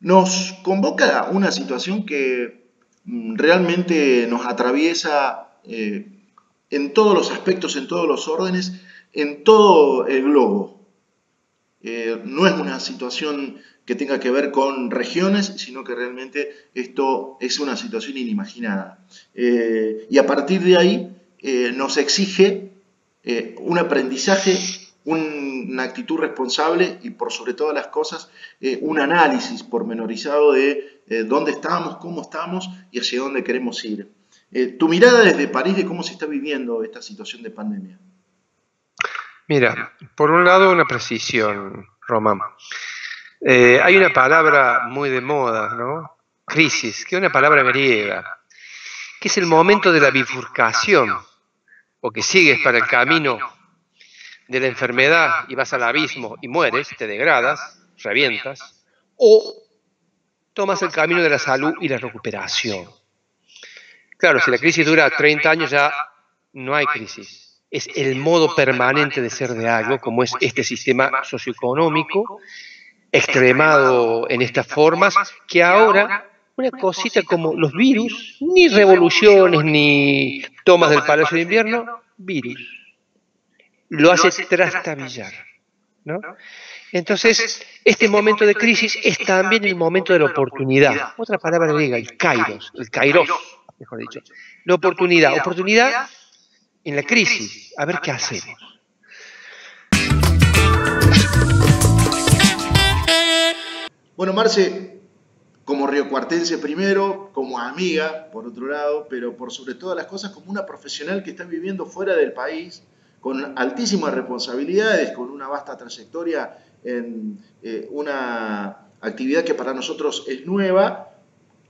Nos convoca una situación que realmente nos atraviesa en todos los aspectos, en todos los órdenes, en todo el globo. No es una situación que tenga que ver con regiones, sino que realmente esto es una situación inimaginada. Y a partir de ahí nos exige un aprendizaje, una actitud responsable y por sobre todas las cosas un análisis pormenorizado de dónde estamos, cómo estamos y hacia dónde queremos ir. Tu mirada desde París de cómo se está viviendo esta situación de pandemia. Mira, por un lado una precisión, Román. Hay una palabra muy de moda, ¿no? Crisis, que es una palabra griega, que es el momento de la bifurcación, o que sigues para el camino de la enfermedad y vas al abismo y mueres, te degradas, revientas, o tomas el camino de la salud y la recuperación. Claro, si la crisis dura 30 años ya no hay crisis. Es el modo permanente de ser de algo, como es este sistema socioeconómico, extremado en estas formas, que ahora una cosita como los virus, ni revoluciones, ni tomas del Palacio de Invierno, virus, lo hace trastabillar, ¿no? Entonces, este momento de crisis es también el momento de la oportunidad. Otra palabra griega, el kairos, mejor dicho. La oportunidad en la crisis, a ver qué hacemos. Bueno, Marce, como riocuartense primero, como amiga, por otro lado, pero por sobre todas las cosas como una profesional que está viviendo fuera del país, con altísimas responsabilidades, con una vasta trayectoria en una actividad que para nosotros es nueva,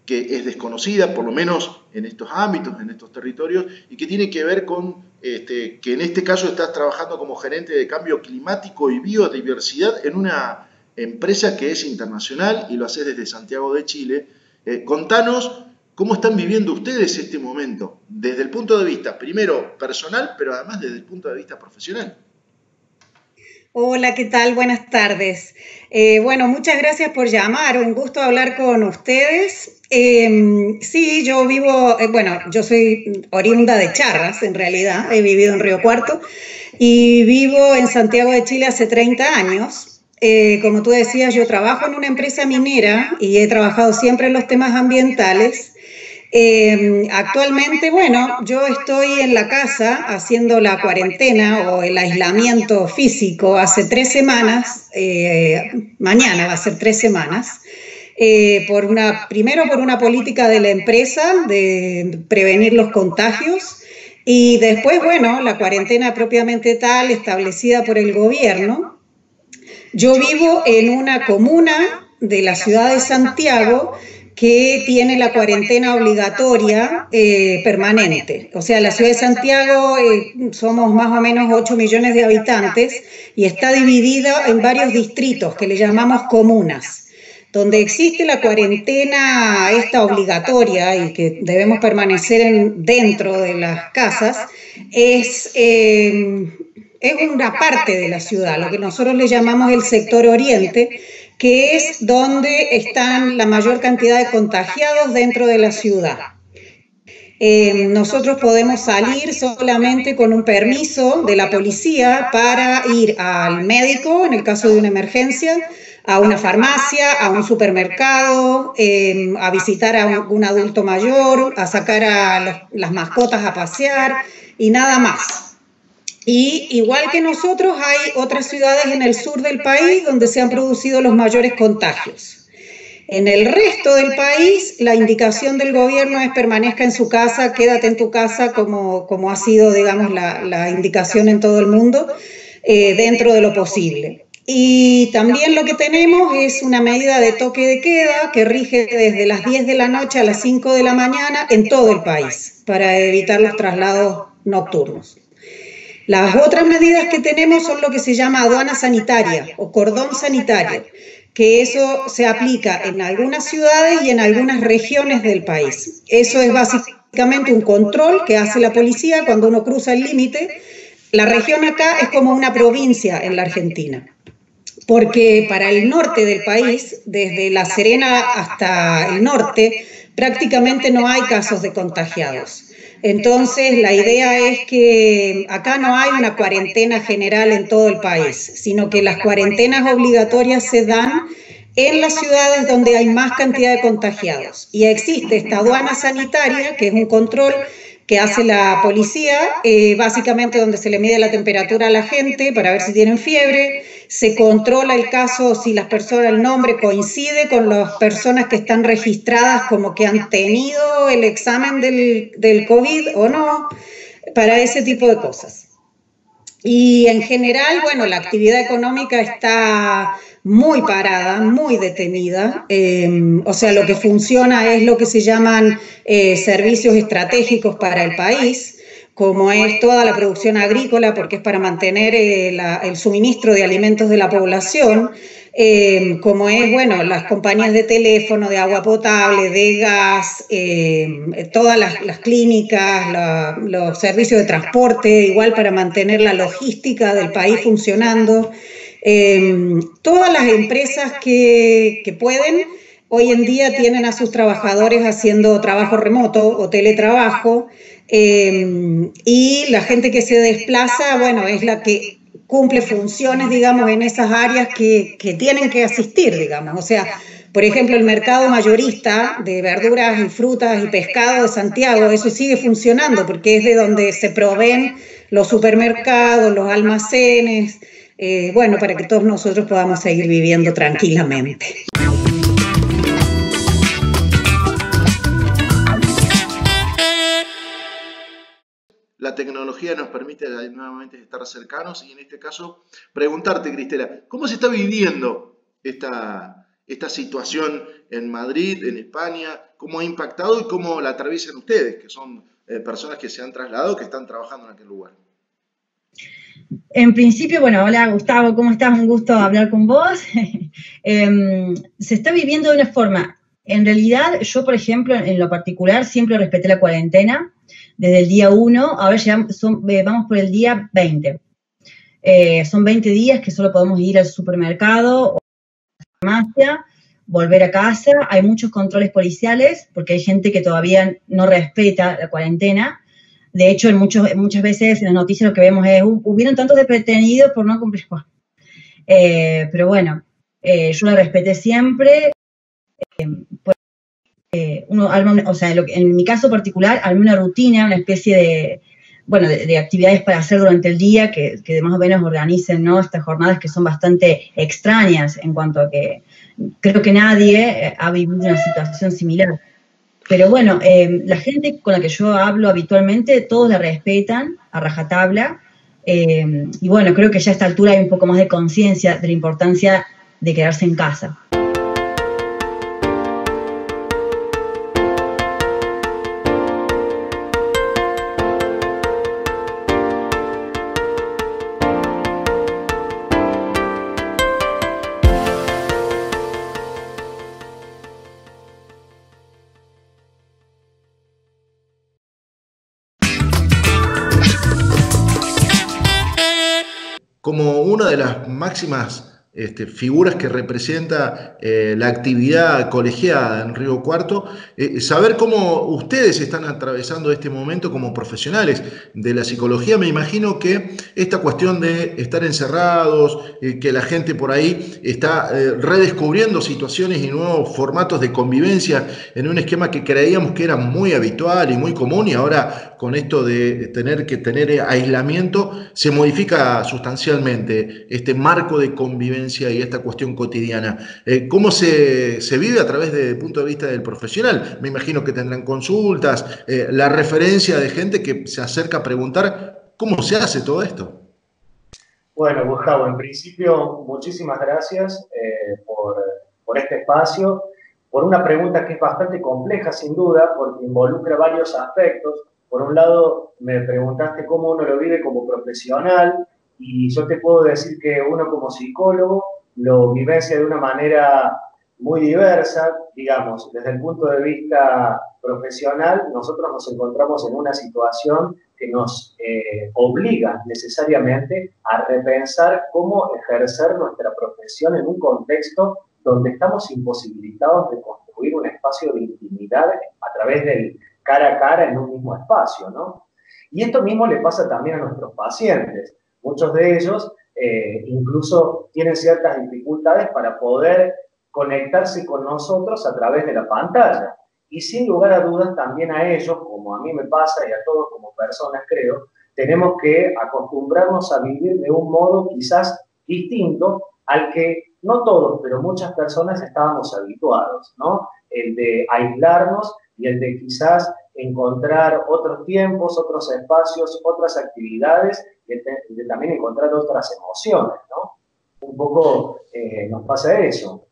que es desconocida, por lo menos en estos ámbitos, en estos territorios, y que tiene que ver con que en este caso estás trabajando como gerente de cambio climático y biodiversidad en una empresa que es internacional y lo haces desde Santiago de Chile. Contanos cómo están viviendo ustedes este momento, desde el punto de vista, primero, personal, pero además desde el punto de vista profesional. Hola, ¿qué tal? Buenas tardes. Bueno, muchas gracias por llamar, un gusto hablar con ustedes. Sí, yo vivo, yo soy oriunda de Charras, en realidad, he vivido en Río Cuarto y vivo en Santiago de Chile hace 30 años. Como tú decías, yo trabajo en una empresa minera y he trabajado siempre en los temas ambientales. Actualmente, bueno, yo estoy en la casa haciendo la cuarentena o el aislamiento físico hace 3 semanas, mañana va a ser 3 semanas, primero por una política de la empresa de prevenir los contagios y después, bueno, la cuarentena propiamente tal establecida por el gobierno. Yo vivo en una comuna de la ciudad de Santiago que tiene la cuarentena obligatoria permanente. O sea, la ciudad de Santiago somos más o menos 8 millones de habitantes y está dividida en varios distritos que le llamamos comunas, donde existe la cuarentena esta obligatoria y que debemos permanecer dentro de las casas, es una parte de la ciudad, lo que nosotros le llamamos el sector oriente, que es donde están la mayor cantidad de contagiados dentro de la ciudad. Nosotros podemos salir solamente con un permiso de la policía para ir al médico, en el caso de una emergencia, a una farmacia, a un supermercado, a visitar a algún adulto mayor, a sacar a las mascotas a pasear y nada más. Y igual que nosotros, hay otras ciudades en el sur del país donde se han producido los mayores contagios. En el resto del país, la indicación del gobierno es permanezca en su casa, quédate en tu casa, como ha sido, digamos, la indicación en todo el mundo, dentro de lo posible. Y también lo que tenemos es una medida de toque de queda que rige desde las 10 de la noche a las 5 de la mañana en todo el país, para evitar los traslados nocturnos. Las otras medidas que tenemos son lo que se llama aduana sanitaria o cordón sanitario, que eso se aplica en algunas ciudades y en algunas regiones del país. Eso es básicamente un control que hace la policía cuando uno cruza el límite. La región acá es como una provincia en la Argentina. porque para el norte del país, desde La Serena hasta el norte, prácticamente no hay casos de contagiados. Entonces, la idea es que acá no hay una cuarentena general en todo el país, sino que las cuarentenas obligatorias se dan en las ciudades donde hay más cantidad de contagiados. Y existe esta aduana sanitaria, que es un control que hace la policía, básicamente donde se le mide la temperatura a la gente para ver si tienen fiebre, se controla el caso si las personas, el nombre coincide con las personas que están registradas como que han tenido el examen del COVID o no, para ese tipo de cosas. Y en general, bueno, la actividad económica está muy parada, muy detenida. O sea, lo que funciona es lo que se llaman servicios estratégicos para el país, como es toda la producción agrícola, porque es para mantener el suministro de alimentos de la población, como es, bueno, las compañías de teléfono, de agua potable, de gas, todas las clínicas, los servicios de transporte, igual para mantener la logística del país funcionando. Todas las empresas que pueden, hoy en día tienen a sus trabajadores haciendo trabajo remoto o teletrabajo, y la gente que se desplaza, bueno, es la que cumple funciones, digamos, en esas áreas que tienen que asistir, digamos. O sea, por ejemplo, el mercado mayorista de verduras y frutas y pescado de Santiago, eso sigue funcionando porque es de donde se proveen los supermercados, los almacenes, bueno, para que todos nosotros podamos seguir viviendo tranquilamente. La tecnología nos permite nuevamente estar cercanos y en este caso preguntarte, Cristela, ¿cómo se está viviendo esta situación en Madrid, en España? ¿Cómo ha impactado y cómo la atraviesan ustedes, que son personas que se han trasladado, que están trabajando en aquel lugar? En principio, bueno, hola Gustavo, ¿cómo estás? Un gusto hablar con vos. Se está viviendo de una forma, en realidad yo, por ejemplo, en lo particular, siempre respeté la cuarentena, desde el día 1, ahora ya vamos por el día 20. Son 20 días que solo podemos ir al supermercado o a la farmacia, volver a casa. Hay muchos controles policiales porque hay gente que todavía no respeta la cuarentena. De hecho, muchas veces en las noticias lo que vemos es hubieron tantos detenidos por no cumplir. Pero bueno, yo la respeté siempre. Uno arma, o sea, en mi caso particular, armé una rutina, una especie de actividades para hacer durante el día que más o menos organicen, ¿no? Estas jornadas que son bastante extrañas en cuanto a que creo que nadie ha vivido una situación similar. Pero bueno, la gente con la que yo hablo habitualmente, todos la respetan a rajatabla. Y bueno, creo que ya a esta altura hay un poco más de conciencia de la importancia de quedarse en casa. Como una de las máximas figuras que representa la actividad colegiada en Río Cuarto, saber cómo ustedes están atravesando este momento como profesionales de la psicología. Me imagino que esta cuestión de estar encerrados, que la gente por ahí está redescubriendo situaciones y nuevos formatos de convivencia en un esquema que creíamos que era muy habitual y muy común, y ahora con esto de tener que tener aislamiento se modifica sustancialmente este marco de convivencia y esta cuestión cotidiana. ¿Cómo se vive a través del punto de vista del profesional? Me imagino que tendrán consultas, la referencia de gente que se acerca a preguntar cómo se hace todo esto. Bueno, Gustavo, en principio, muchísimas gracias por este espacio, por una pregunta que es bastante compleja, sin duda, porque involucra varios aspectos. Por un lado, me preguntaste cómo uno lo vive como profesional, y yo te puedo decir que uno como psicólogo lo vivencia de una manera muy diversa. Digamos, desde el punto de vista profesional, nosotros nos encontramos en una situación que nos obliga necesariamente a repensar cómo ejercer nuestra profesión en un contexto donde estamos imposibilitados de construir un espacio de intimidad a través del cara a cara en un mismo espacio, ¿no? Y esto mismo le pasa también a nuestros pacientes. Muchos de ellos incluso tienen ciertas dificultades para poder conectarse con nosotros a través de la pantalla. Y sin lugar a dudas también a ellos, como a mí me pasa y a todos como personas creo, tenemos que acostumbrarnos a vivir de un modo quizás distinto al que no todos, pero muchas personas estábamos habituados, ¿no? El de aislarnos y el de quizás encontrar otros tiempos, otros espacios, otras actividades, y el de también encontrar otras emociones, ¿no? Un poco nos pasa eso.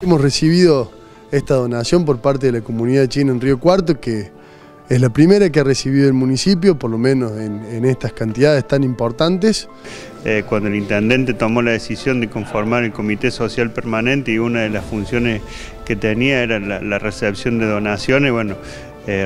Hemos recibido esta donación por parte de la comunidad china en Río Cuarto, que es la primera que ha recibido el municipio, por lo menos en estas cantidades tan importantes. Cuando el intendente tomó la decisión de conformar el Comité Social Permanente y una de las funciones que tenía era la recepción de donaciones, bueno,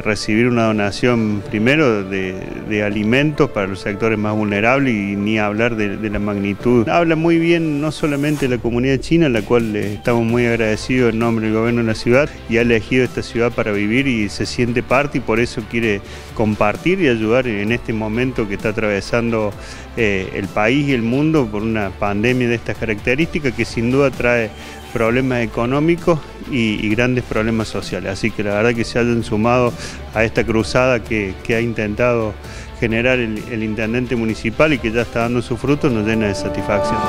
recibir una donación primero de alimentos para los sectores más vulnerables y ni hablar de la magnitud. Habla muy bien no solamente de la comunidad china, a la cual estamos muy agradecidos en nombre del gobierno de la ciudad, y ha elegido esta ciudad para vivir y se siente parte y por eso quiere compartir y ayudar en este momento que está atravesando el país y el mundo por una pandemia de estas características que sin duda trae problemas económicos y grandes problemas sociales. Así que la verdad que se hayan sumado a esta cruzada que ha intentado generar el intendente municipal y que ya está dando sus frutos, nos llena de satisfacción.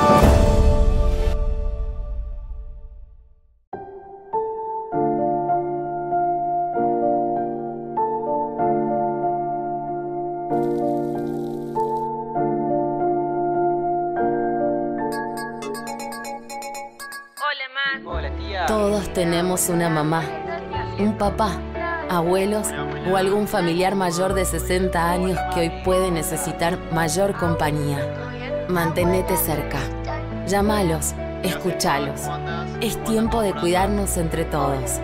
Todos tenemos una mamá, un papá, abuelos o algún familiar mayor de 60 años que hoy puede necesitar mayor compañía. Mantenete cerca. Llámalos, escúchalos. Es tiempo de cuidarnos entre todos.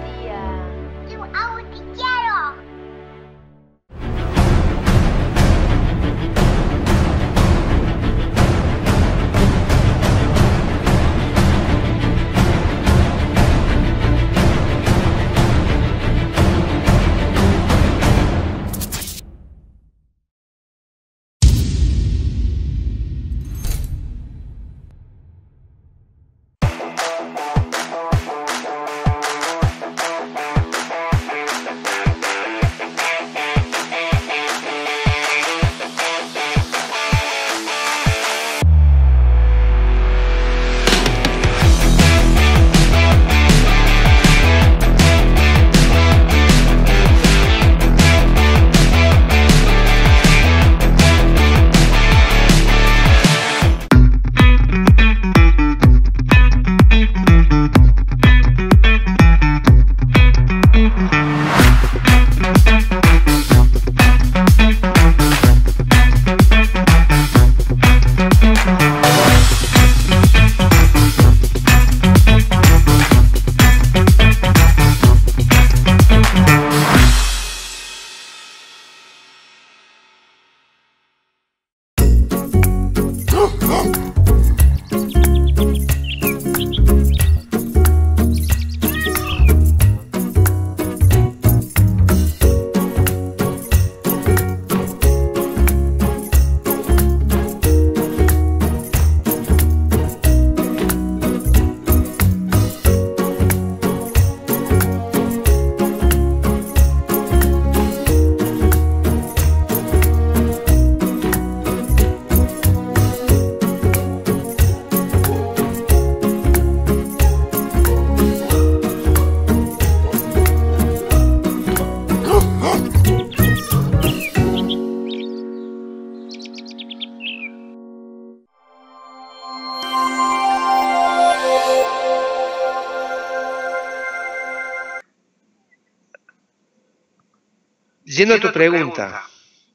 Yendo a tu pregunta,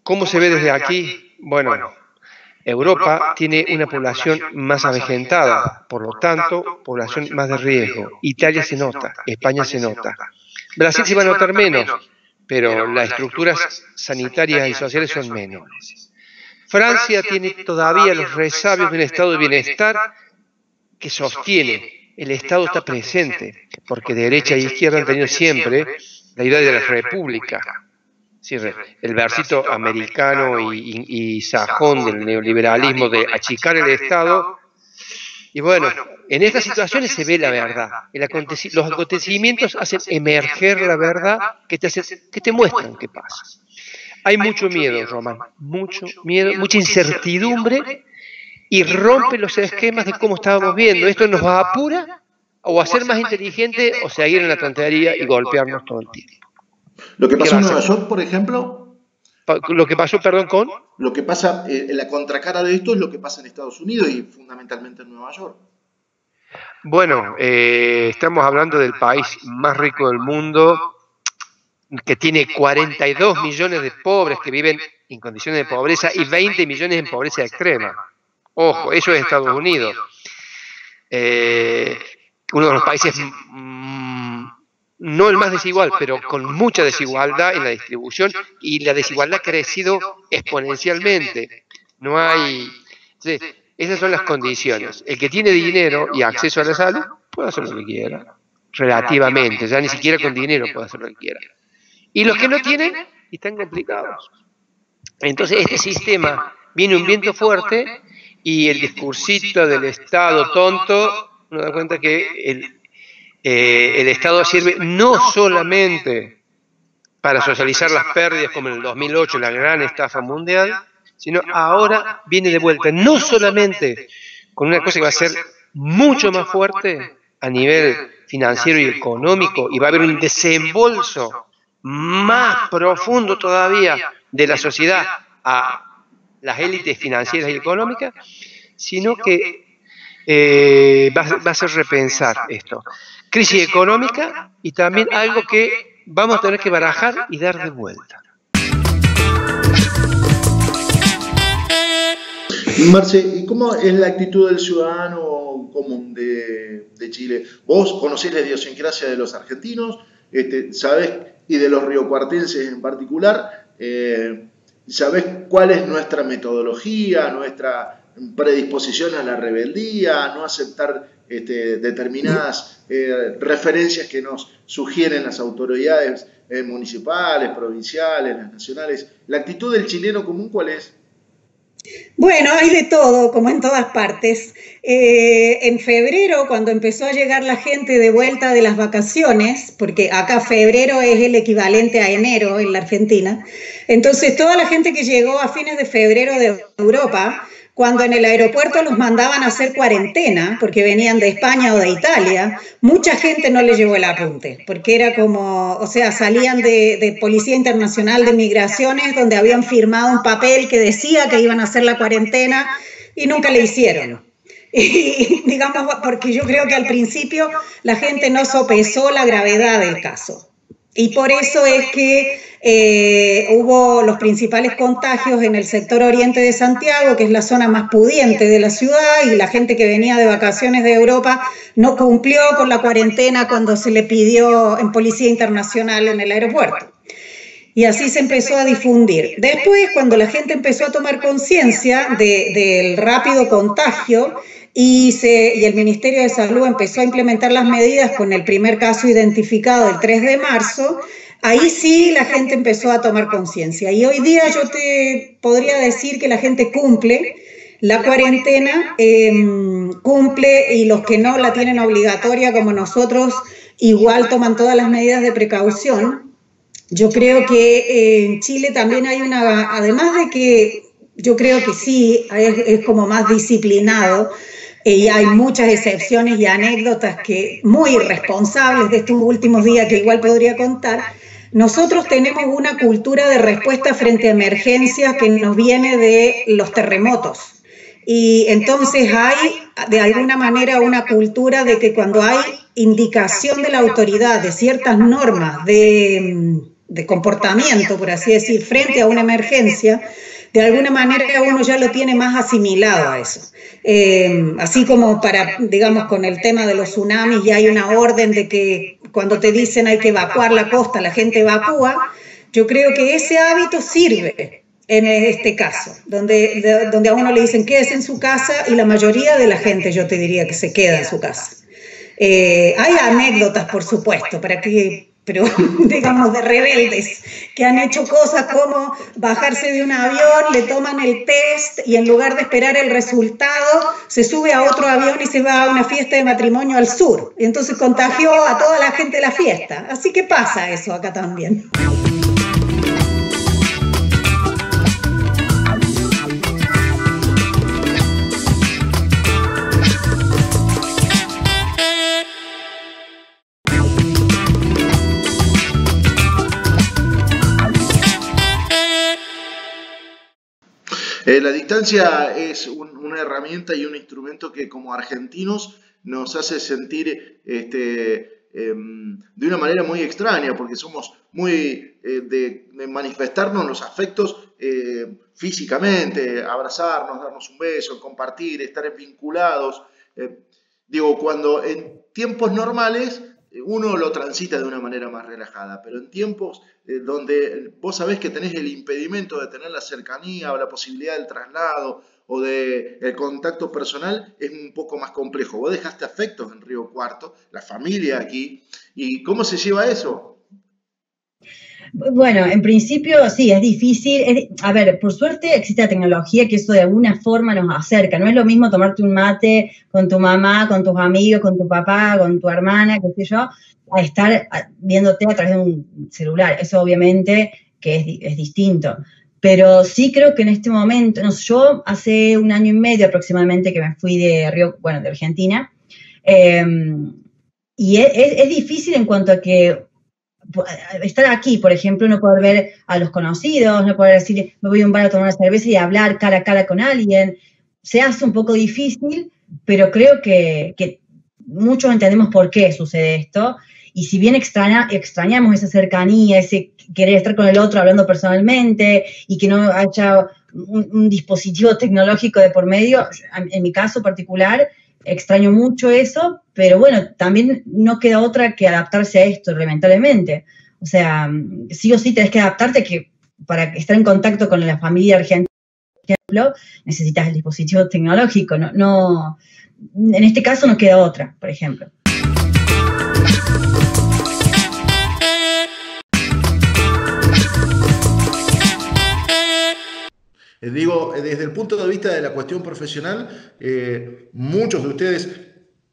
¿cómo se ve desde aquí? Bueno, Europa tiene una población más avejentada, por lo tanto, población más de riesgo. Italia se nota, España se nota. Brasil se va a notar menos, pero las estructuras sanitarias y sociales son menores. Francia tiene todavía los resabios de un estado de bienestar que sostiene. El Estado está presente, porque derecha e izquierda han tenido siempre la idea de la república. El versito americano y sajón del neoliberalismo de achicar el Estado. Y bueno, en estas situaciones se ve la verdad. Los acontecimientos hacen emerger la verdad que te muestran qué pasa. Hay mucho miedo, Román, mucho miedo, mucha incertidumbre, y rompe los esquemas de cómo estábamos viendo. Esto nos apura o a ser más inteligente o seguir en la tontería y golpearnos todo el tiempo. Lo que pasó en Nueva York, por ejemplo. Lo que pasó, perdón, con. Lo que pasa, la contracara de esto es lo que pasa en Estados Unidos y fundamentalmente en Nueva York. Bueno, estamos hablando del país más rico del mundo, que tiene 42 millones de pobres que viven en condiciones de pobreza y 20 millones en pobreza extrema. Ojo, eso es Estados Unidos. Uno de los países, no el más desigual, pero con mucha desigualdad en la distribución, y la desigualdad ha crecido exponencialmente. No hay... Sí, esas son las condiciones. El que tiene dinero y acceso a la salud puede hacer lo que quiera, relativamente, ya ni siquiera con dinero puede hacer lo que quiera. Y los que no tienen están complicados. Entonces este sistema, viene un viento fuerte y el discursito del Estado tonto, uno da cuenta que el Estado sirve no solamente para socializar las pérdidas como en el 2008, la gran estafa mundial, sino ahora viene de vuelta, no solamente con una cosa que va a ser mucho más fuerte a nivel financiero y económico, y va a haber un desembolso más profundo todavía de la sociedad a las élites financieras y económicas, sino que va a hacer repensar esto. Crisis económica y también algo que vamos a tener que barajar y dar de vuelta. Marce, ¿y cómo es la actitud del ciudadano común de Chile? Vos conocés la idiosincrasia de los argentinos, sabés, y de los riocuartenses en particular, sabés cuál es nuestra metodología, nuestra predisposición a la rebeldía, a no aceptar determinadas referencias que nos sugieren las autoridades municipales, provinciales, las nacionales. ¿La actitud del chileno común cuál es? Bueno, hay de todo, como en todas partes. En febrero, cuando empezó a llegar la gente de vuelta de las vacaciones, porque acá febrero es el equivalente a enero en la Argentina, entonces toda la gente que llegó a fines de febrero de Europa, cuando en el aeropuerto los mandaban a hacer cuarentena, porque venían de España o de Italia, mucha gente no le llevó el apunte, porque era como, o sea, salían de Policía Internacional de Migraciones, donde habían firmado un papel que decía que iban a hacer la cuarentena y nunca le hicieron. Y, digamos, porque yo creo que al principio la gente no sopesó la gravedad del caso. Y por eso es que hubo los principales contagios en el sector oriente de Santiago, que es la zona más pudiente de la ciudad, y la gente que venía de vacaciones de Europa no cumplió con la cuarentena cuando se le pidió en Policía Internacional en el aeropuerto. Y así se empezó a difundir. Después, cuando la gente empezó a tomar conciencia del rápido contagio, y el Ministerio de Salud empezó a implementar las medidas con el primer caso identificado el 3 de marzo, ahí sí la gente empezó a tomar conciencia. Y hoy día yo te podría decir que la gente cumple la cuarentena, cumple, y los que no la tienen obligatoria como nosotros igual toman todas las medidas de precaución. Yo creo que en Chile también hay además de que yo creo que sí, es como más disciplinado, y hay muchas excepciones y anécdotas muy irresponsables de estos últimos días que igual podría contar. Nosotros tenemos una cultura de respuesta frente a emergencias que nos viene de los terremotos. Y entonces hay, de alguna manera, una cultura de que cuando hay indicación de la autoridad de ciertas normas de de comportamiento, por así decir, frente a una emergencia, de alguna manera uno ya lo tiene más asimilado a eso. Así como digamos, con el tema de los tsunamis, ya hay una orden de que cuando te dicen hay que evacuar la costa, la gente evacúa. Yo creo que ese hábito sirve en este caso, donde a uno le dicen quédese en su casa y la mayoría de la gente, yo te diría, que se queda en su casa. Hay anécdotas, por supuesto, pero digamos de rebeldes, que han hecho cosas como bajarse de un avión, le toman el test y en lugar de esperar el resultado, se sube a otro avión y se va a una fiesta de matrimonio al sur. Y entonces contagió a toda la gente de la fiesta. Así que pasa eso acá también. La distancia es una herramienta y un instrumento que como argentinos nos hace sentir de una manera muy extraña, porque somos muy de manifestarnos los afectos físicamente, abrazarnos, darnos un beso, compartir, estar vinculados. Cuando en tiempos normales uno lo transita de una manera más relajada, pero en tiempos donde vos sabés que tenés el impedimento de tener la cercanía o la posibilidad del traslado o del contacto personal, es un poco más complejo. Vos dejaste afectos en Río Cuarto, la familia aquí, ¿y cómo se lleva eso? Bueno, en principio sí, es difícil. A ver, por suerte existe la tecnología que eso de alguna forma nos acerca. No es lo mismo tomarte un mate con tu mamá, con tus amigos, con tu papá, con tu hermana, qué sé yo, a estar viéndote a través de un celular. Eso obviamente que es distinto. Pero sí creo que en este momento, yo hace 1 año y medio aproximadamente que me fui de Argentina, y es difícil en cuanto a que estar aquí, por ejemplo, no poder ver a los conocidos, no poder decir, me voy a un bar a tomar una cerveza y hablar cara a cara con alguien, se hace un poco difícil, pero creo que muchos entendemos por qué sucede esto, y si bien extrañamos esa cercanía, ese querer estar con el otro hablando personalmente, y que no haya un dispositivo tecnológico de por medio, en mi caso particular, extraño mucho eso, pero bueno, también no queda otra que adaptarse a esto, lamentablemente. O sea, sí o sí tenés que adaptarte que para estar en contacto con la familia argentina, por ejemplo, necesitas el dispositivo tecnológico. En este caso no queda otra, por ejemplo. Desde el punto de vista de la cuestión profesional, muchos de ustedes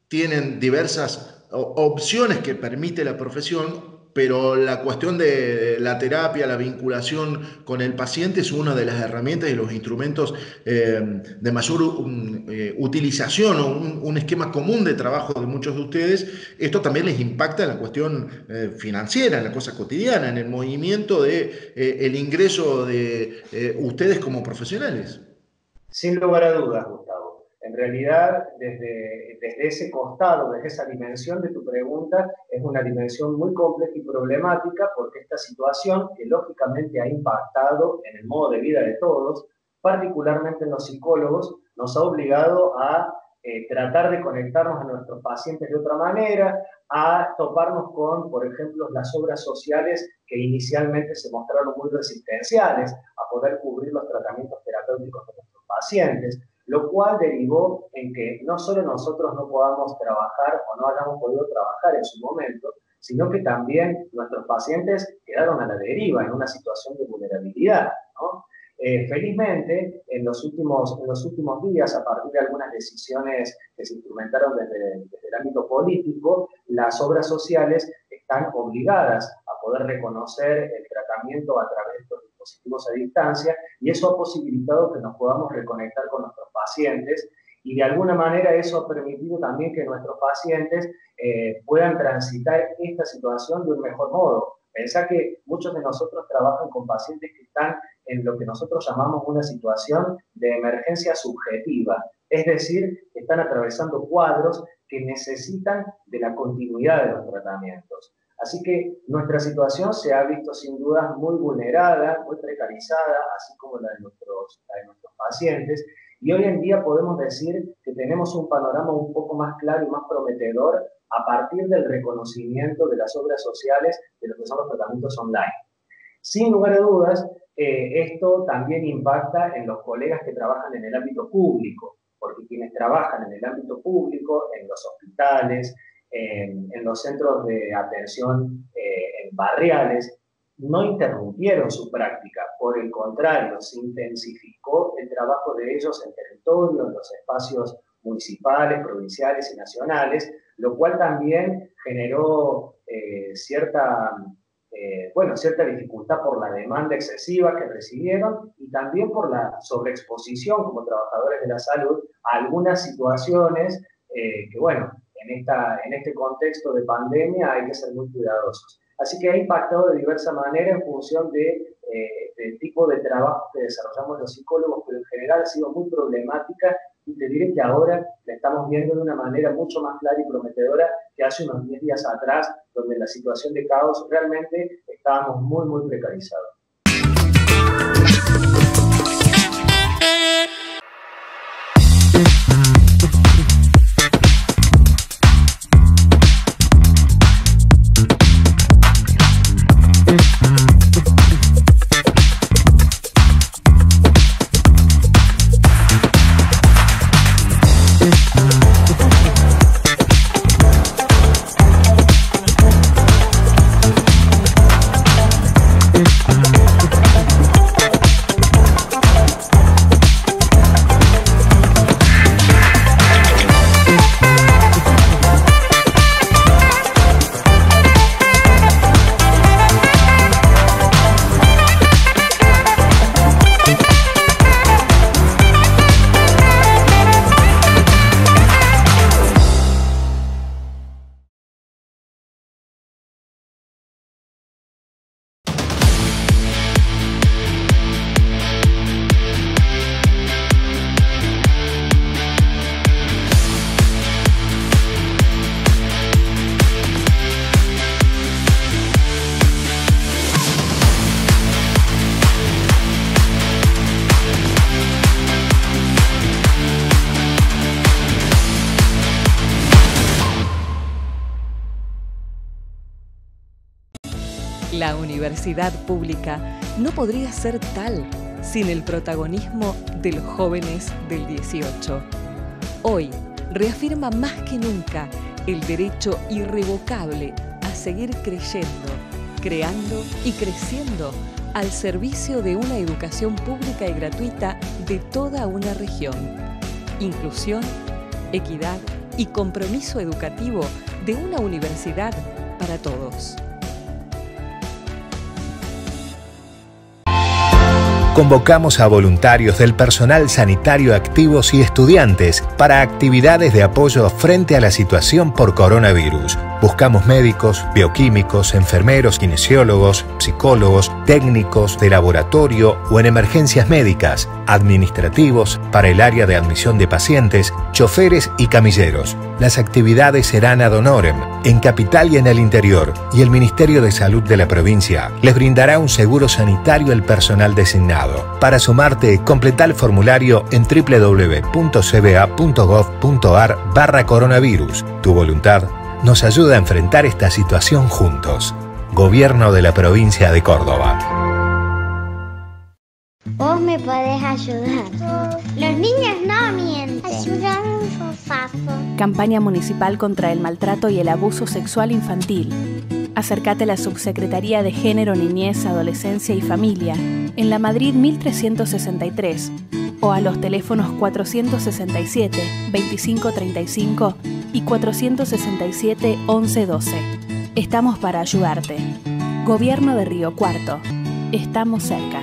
tienen diversas opciones que permite la profesión, pero la cuestión de la terapia, la vinculación con el paciente es una de las herramientas y los instrumentos de mayor utilización o un esquema común de trabajo de muchos de ustedes. Esto también les impacta en la cuestión financiera, en la cosa cotidiana, en el movimiento el ingreso de ustedes como profesionales. Sin lugar a dudas, Gustavo. En realidad, desde ese costado, desde esa dimensión de tu pregunta, es una dimensión muy compleja y problemática porque esta situación, que lógicamente ha impactado en el modo de vida de todos, particularmente en los psicólogos, nos ha obligado a tratar de conectarnos a nuestros pacientes de otra manera, a toparnos con, por ejemplo, las obras sociales que inicialmente se mostraron muy resistenciales a poder cubrir los tratamientos terapéuticos de nuestros pacientes, lo cual derivó en que no solo nosotros no podamos trabajar o no hayamos podido trabajar en su momento, sino que también nuestros pacientes quedaron a la deriva en una situación de vulnerabilidad, ¿no? Felizmente, en los últimos días, a partir de algunas decisiones que se instrumentaron desde el ámbito político, las obras sociales están obligadas a poder reconocer el tratamiento a través de estos dispositivos a distancia, y eso ha posibilitado que nos podamos reconectar con nuestros pacientes, y de alguna manera eso ha permitido también que nuestros pacientes puedan transitar esta situación de un mejor modo. Pensá que muchos de nosotros trabajan con pacientes que están en lo que nosotros llamamos una situación de emergencia subjetiva, es decir, que están atravesando cuadros que necesitan de la continuidad de los tratamientos. Así que nuestra situación se ha visto sin duda muy vulnerada, muy precarizada, así como la de nuestros pacientes, y hoy en día podemos decir que tenemos un panorama un poco más claro y más prometedor a partir del reconocimiento de las obras sociales de lo que son los tratamientos online. Sin lugar a dudas, esto también impacta en los colegas que trabajan en el ámbito público, porque quienes trabajan en el ámbito público, en los hospitales, en los centros de atención barriales, no interrumpieron su práctica, por el contrario, se intensificó el trabajo de ellos en territorio, en los espacios municipales, provinciales y nacionales, lo cual también generó cierta dificultad por la demanda excesiva que recibieron y también por la sobreexposición como trabajadores de la salud a algunas situaciones que, bueno, en este contexto de pandemia hay que ser muy cuidadosos. Así que ha impactado de diversa manera en función del tipo de trabajo que desarrollamos los psicólogos, pero en general ha sido muy problemática y te diré que ahora la estamos viendo de una manera mucho más clara y prometedora que hace unos 10 días atrás, donde en la situación de caos realmente estábamos muy, muy precarizados. La universidad pública no podría ser tal sin el protagonismo de los jóvenes del 18. Hoy reafirma más que nunca el derecho irrevocable a seguir creyendo, creando y creciendo al servicio de una educación pública y gratuita de toda una región. Inclusión, equidad y compromiso educativo de una universidad para todos. Convocamos a voluntarios del personal sanitario activos y estudiantes para actividades de apoyo frente a la situación por coronavirus. Buscamos médicos, bioquímicos, enfermeros, kinesiólogos, psicólogos, técnicos de laboratorio o en emergencias médicas, administrativos para el área de admisión de pacientes, choferes y camilleros. Las actividades serán ad honorem, en Capital y en el interior, y el Ministerio de Salud de la provincia les brindará un seguro sanitario al personal designado. Para sumarte, completá el formulario en www.cba.gov.ar/coronavirus. Tu voluntad nos ayuda a enfrentar esta situación juntos. Gobierno de la provincia de Córdoba. Vos me podés ayudar. Los niños no mienten. Ayúdame un fofazo. Campaña municipal contra el maltrato y el abuso sexual infantil. Acércate a la Subsecretaría de Género, Niñez, Adolescencia y Familia en la Madrid 1363 o a los teléfonos 467-2535 y 467-1112. Estamos para ayudarte. Gobierno de Río Cuarto. Estamos cerca.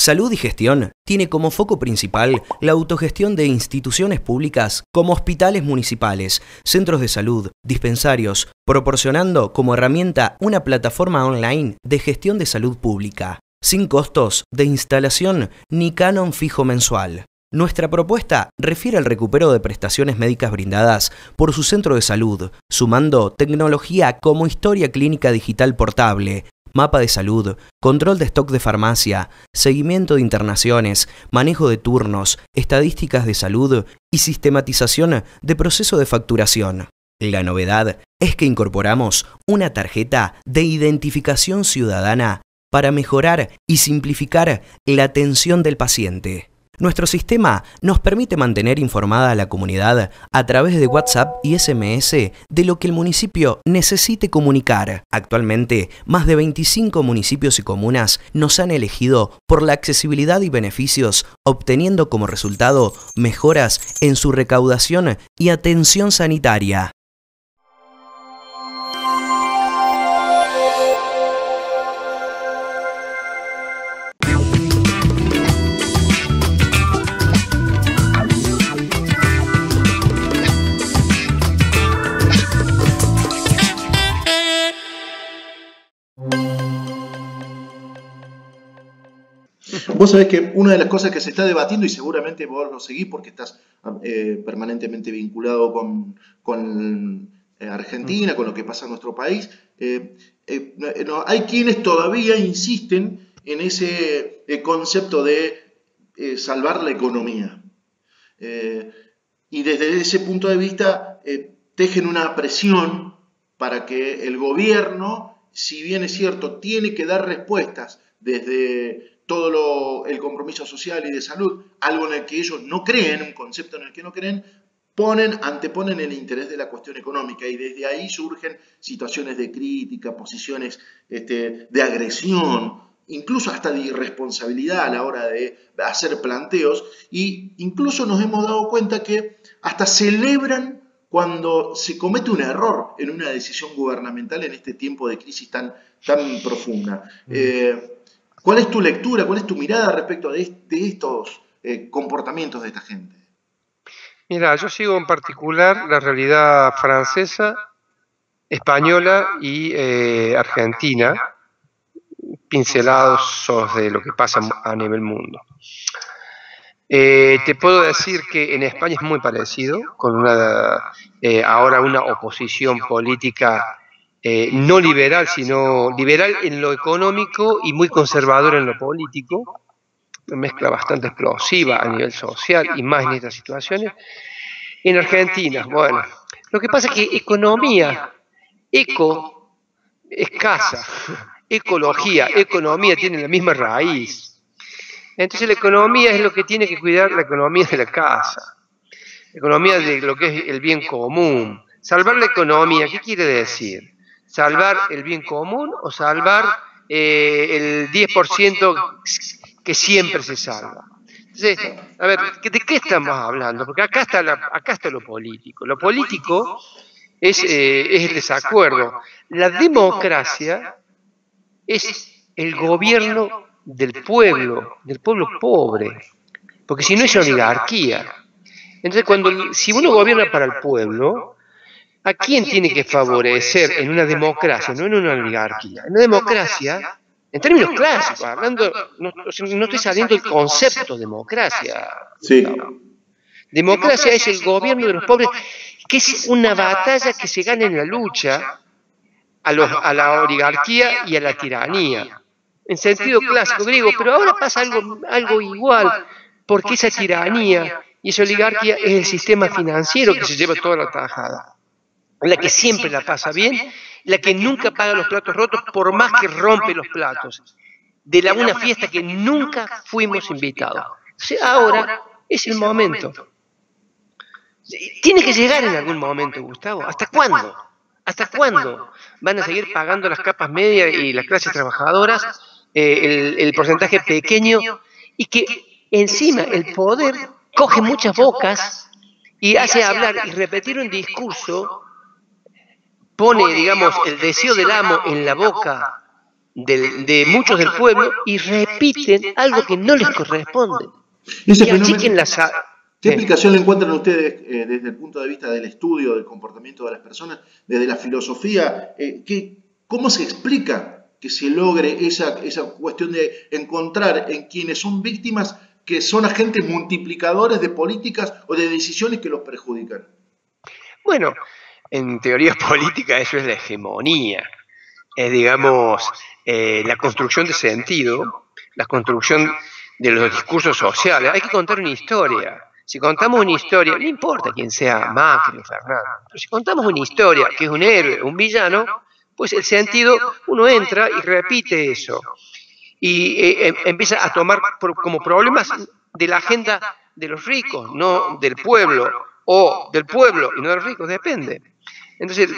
Salud y Gestión tiene como foco principal la autogestión de instituciones públicas como hospitales municipales, centros de salud, dispensarios, proporcionando como herramienta una plataforma online de gestión de salud pública, sin costos de instalación ni canon fijo mensual. Nuestra propuesta refiere al recupero de prestaciones médicas brindadas por su centro de salud, sumando tecnología como historia clínica digital portable, mapa de salud, control de stock de farmacia, seguimiento de internaciones, manejo de turnos, estadísticas de salud y sistematización de proceso de facturación. La novedad es que incorporamos una tarjeta de identificación ciudadana para mejorar y simplificar la atención del paciente. Nuestro sistema nos permite mantener informada a la comunidad a través de WhatsApp y SMS de lo que el municipio necesite comunicar. Actualmente, más de 25 municipios y comunas nos han elegido por la accesibilidad y beneficios, obteniendo como resultado mejoras en su recaudación y atención sanitaria. Vos sabés que una de las cosas que se está debatiendo, y seguramente vos lo seguís porque estás permanentemente vinculado con Argentina, con lo que pasa en nuestro país, hay quienes todavía insisten en ese concepto de salvar la economía. Y desde ese punto de vista tejen una presión para que el gobierno, si bien es cierto, tiene que dar respuestas desde todo el compromiso social y de salud, algo en el que ellos no creen, un concepto en el que no creen, anteponen el interés de la cuestión económica, y desde ahí surgen situaciones de crítica, posiciones de agresión, incluso hasta de irresponsabilidad a la hora de hacer planteos, y incluso nos hemos dado cuenta que hasta celebran cuando se comete un error en una decisión gubernamental en este tiempo de crisis tan profunda. ¿Cuál es tu lectura, cuál es tu mirada respecto de estos comportamientos de esta gente? Mira, yo sigo en particular la realidad francesa, española y argentina, pincelados de lo que pasa a nivel mundo. Te puedo decir que en España es muy parecido, con ahora una oposición política no liberal, sino liberal en lo económico y muy conservadora en lo político, una mezcla bastante explosiva a nivel social y más en estas situaciones. En Argentina, bueno, lo que pasa es que economía, escasa, ecología, economía tienen la misma raíz. Entonces la economía es lo que tiene que cuidar, la economía de la casa, la economía de lo que es el bien común. Salvar la economía, ¿qué quiere decir? ¿Salvar el bien común o salvar el 10% que siempre se salva? Entonces, a ver, ¿de qué estamos hablando? Porque acá está lo político. Lo político es el desacuerdo. La democracia es el gobierno del pueblo pobre. Porque si no es oligarquía. Entonces, si uno gobierna para el pueblo, ¿a quién tiene que favorecer en una democracia, no en una oligarquía? En una democracia, en términos clásicos, hablando, no estoy saliendo del concepto democracia. Sí. Democracia es el gobierno de los pobres, que es una batalla que se gana en la lucha a la oligarquía y a la tiranía, en sentido clásico griego, pero ahora pasa algo igual, porque esa tiranía y esa oligarquía es el sistema financiero que se lleva toda la tajada. La que siempre la pasa bien, la que nunca paga los platos rotos por más que rompe los platos, de una fiesta que nunca fuimos invitados. Entonces ahora es el momento. Tiene que llegar en algún momento, Gustavo. ¿Hasta cuándo? ¿Hasta cuándo van a seguir pagando las capas medias y las clases trabajadoras el porcentaje pequeño, y que encima el poder coge muchas bocas y hace hablar y repetir un discurso, pone, digamos, el deseo del amo en la boca de muchos del pueblo y repiten algo que no les corresponde. Ese Y achiquen las... ¿Qué explicación le encuentran ustedes desde el punto de vista del estudio del comportamiento de las personas, desde la filosofía? ¿Cómo se explica que se logre esa cuestión de encontrar en quienes son víctimas que son agentes multiplicadores de políticas o de decisiones que los perjudican? Bueno, en teoría política eso es la hegemonía, es, digamos, la construcción de sentido, la construcción de los discursos sociales. Hay que contar una historia. Si contamos una historia, no importa quién sea Macri o Fernández, pero si contamos una historia que es un héroe, un villano, pues el sentido, uno entra y repite eso. Y empieza a tomar como problemas de la agenda de los ricos, no del pueblo, o del pueblo y no de los ricos, depende. Entonces,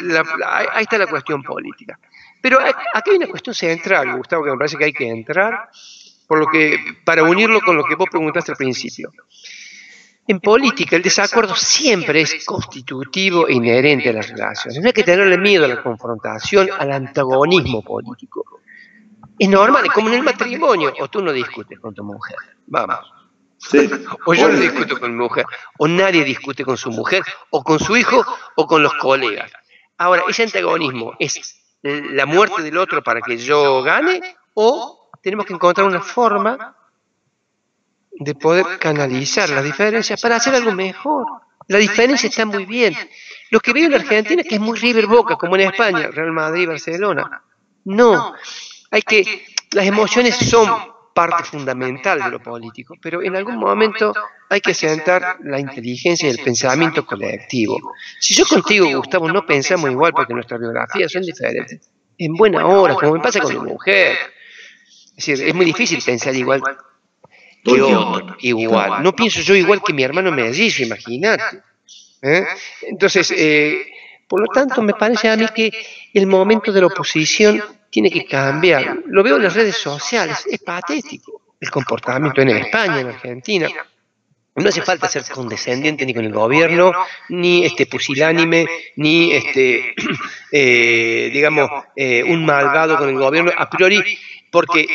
ahí está la cuestión política. Pero aquí hay una cuestión central, Gustavo, que me parece que hay que entrar, para unirlo con lo que vos preguntaste al principio. En política, el desacuerdo siempre es constitutivo e inherente a las relaciones. No hay que tenerle miedo a la confrontación, al antagonismo político. Es normal, es como en el matrimonio. O tú no discutes con tu mujer, vamos. Sí. O yo no discuto con mi mujer, o nadie discute con su mujer, o con su hijo, o con los colegas. Ahora, ese antagonismo es la muerte del otro para que yo gane, o tenemos que encontrar una forma de poder canalizar las diferencias para hacer algo mejor. La diferencia está muy bien. Lo que veo en Argentina es que es muy River Boca, como en España, Real Madrid, Barcelona. No, las emociones son parte fundamental de lo político, pero en algún momento hay que asentar la inteligencia y el pensamiento colectivo. Si yo contigo, Gustavo, no pensamos igual porque nuestras biografías son diferentes, en buena hora, como me pasa con mi mujer. Es decir, es muy difícil pensar igual que otro, igual. No pienso yo igual que mi hermano mellizo, imagínate. Entonces, por lo tanto, me parece a mí que el momento de la oposición tiene que cambiar. Lo veo en las redes sociales, es patético el comportamiento en España, en Argentina. No hace falta ser condescendiente ni con el gobierno, ni pusilánime, ni digamos, un malvado con el gobierno a priori, porque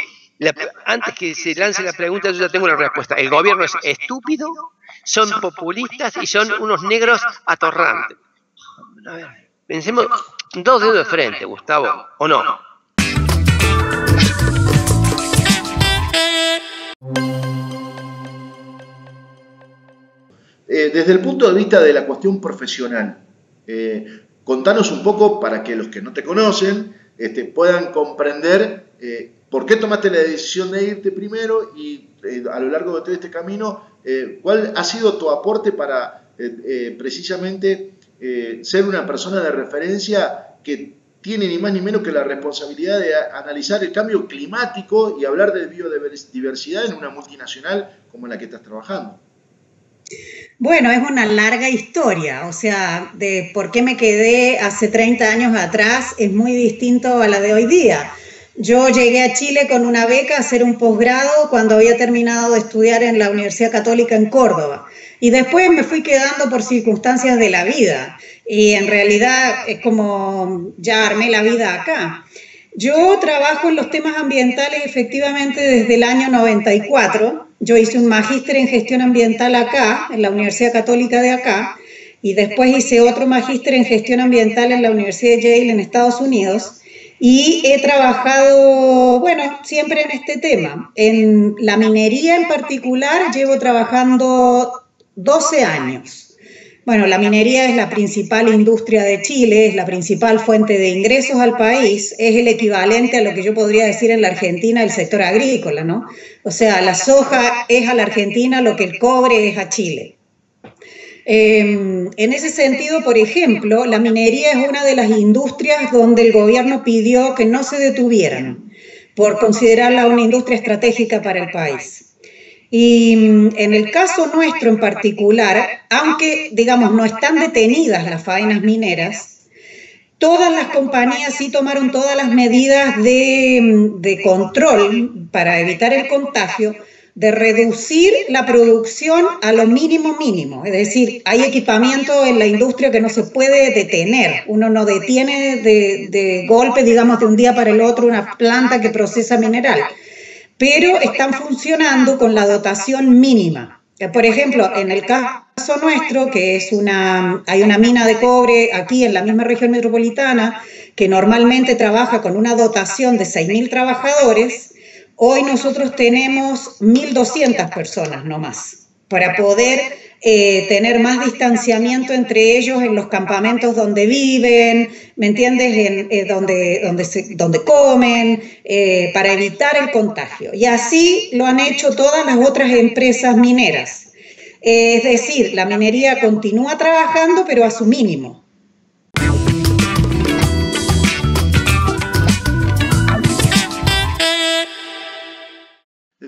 antes que se lance la pregunta, yo ya tengo la respuesta. El gobierno es estúpido, son populistas y son unos negros atorrantes. A ver, pensemos dos dedos de frente, Gustavo, ¿o no? Desde el punto de vista de la cuestión profesional, contanos un poco para que los que no te conocen puedan comprender por qué tomaste la decisión de irte primero y a lo largo de todo este camino, cuál ha sido tu aporte para precisamente ser una persona de referencia que tiene ni más ni menos que la responsabilidad de analizar el cambio climático y hablar de biodiversidad en una multinacional como en la que estás trabajando. Bueno, es una larga historia, o sea, de por qué me quedé hace 30 años atrás es muy distinto a la de hoy día. Yo llegué a Chile con una beca a hacer un posgrado cuando había terminado de estudiar en la Universidad Católica en Córdoba. Y después me fui quedando por circunstancias de la vida. Y en realidad es como ya armé la vida acá. Yo trabajo en los temas ambientales efectivamente desde el año 94. Yo hice un magíster en gestión ambiental acá, en la Universidad Católica de acá, y después hice otro magíster en gestión ambiental en la Universidad de Yale en Estados Unidos. Y he trabajado, bueno, siempre en este tema. En la minería en particular llevo trabajando 12 años. Bueno, la minería es la principal industria de Chile, es la principal fuente de ingresos al país, es el equivalente a lo que yo podría decir en la Argentina el sector agrícola, ¿no? O sea, la soja es a la Argentina lo que el cobre es a Chile. En ese sentido, por ejemplo, la minería es una de las industrias donde el gobierno pidió que no se detuvieran por considerarla una industria estratégica para el país. Y en el caso nuestro en particular, aunque, digamos, no están detenidas las faenas mineras, todas las compañías sí tomaron todas las medidas de control para evitar el contagio, de reducir la producción a lo mínimo mínimo. Es decir, hay equipamiento en la industria que no se puede detener. Uno no detiene de golpe, digamos, de un día para el otro una planta que procesa mineral. Pero están funcionando con la dotación mínima. Por ejemplo, en el caso nuestro, que es hay una mina de cobre aquí en la misma región metropolitana, que normalmente trabaja con una dotación de 6.000 trabajadores, hoy nosotros tenemos 1.200 personas nomás, para poder tener más distanciamiento entre ellos en los campamentos donde viven, ¿me entiendes?, donde comen, para evitar el contagio. Y así lo han hecho todas las otras empresas mineras. Es decir, la minería continúa trabajando, pero a su mínimo.